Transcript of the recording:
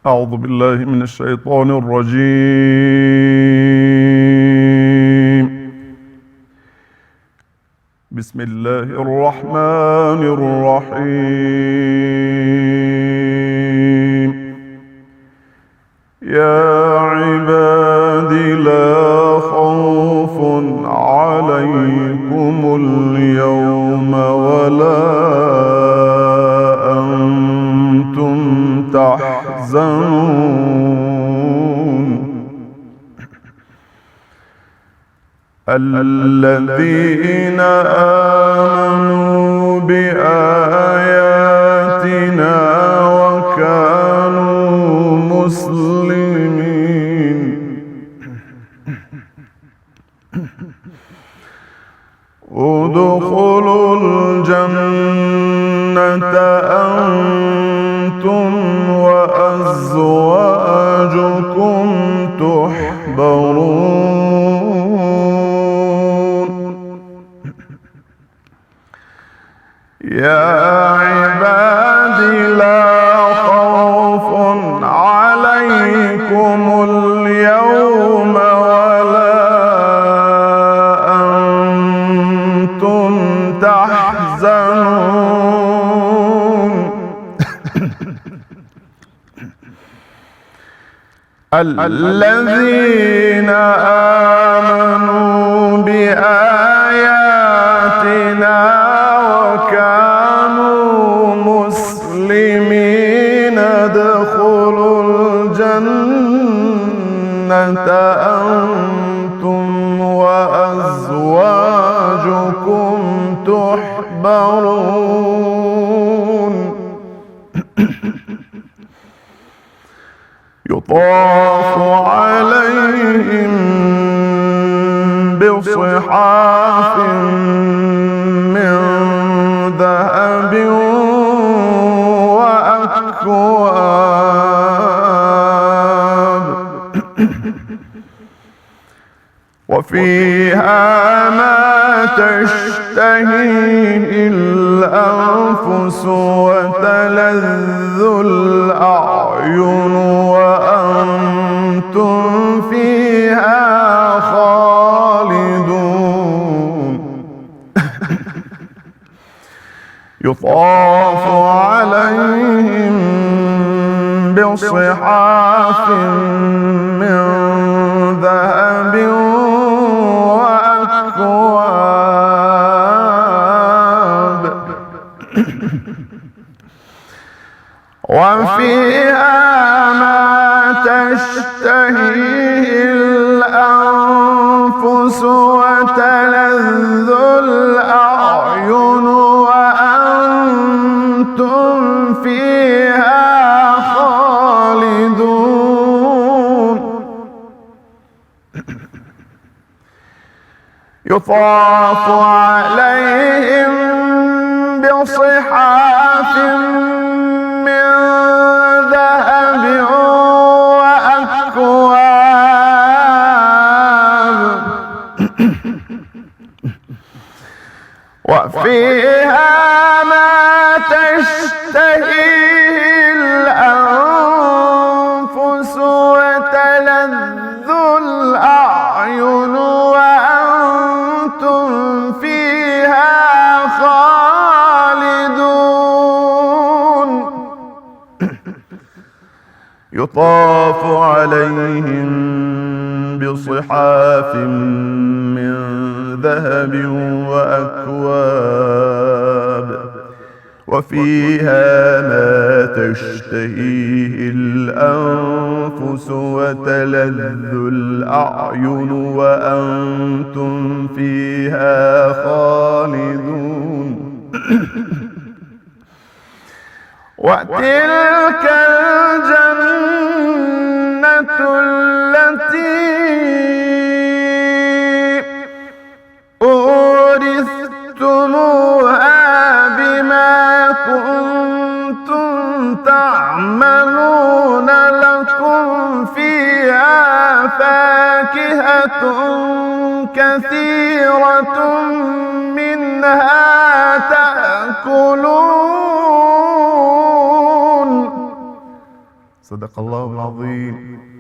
أعوذ بالله من الشيطان الرجيم. بسم الله الرحمن الرحيم. يا عباد لا خوف عليكم اليوم ولا أنتم تحزنون. الذين آمنوا بآياتنا وكانوا مسلمين ادخلوا الجنة أنتم وأزواجكم تحبرون. يا عباد لا خوف عليكم اليوم ولا أنتم تحزنون. الذين آمنوا بآياتنا وكانوا مسلمين ادخلوا الجنة أنتم وأزواجكم تحبرون. يطاف عليهم بصحاف من ذهب وأكواب وفيها ما تشتهيه الأنفس وتلذ الأعين وأنتم فيها خالدون. يطاف عليهم بصحاف من ذهب وأكواب وفيها ما تشتهيه الأنفس وتلذ الأعين وأنتم فيها خالدون. يطاف عليهم بصحاف من ذهب وأكواب وفيها ما تشتهيه الأنفس وتلذ الأعين وأنتم فيها خالدون. يطاف عليهم بصحاف من ذهب وأكواب وفيها ما تشتهيه الأنفس وتلذ الأعين وأنتم فيها خالدون. وتلك الجنة التي أورثتموها بما كنتم تعملون لكم فيها فاكهة كثيرة منها تأكلون صدق الله العظيم.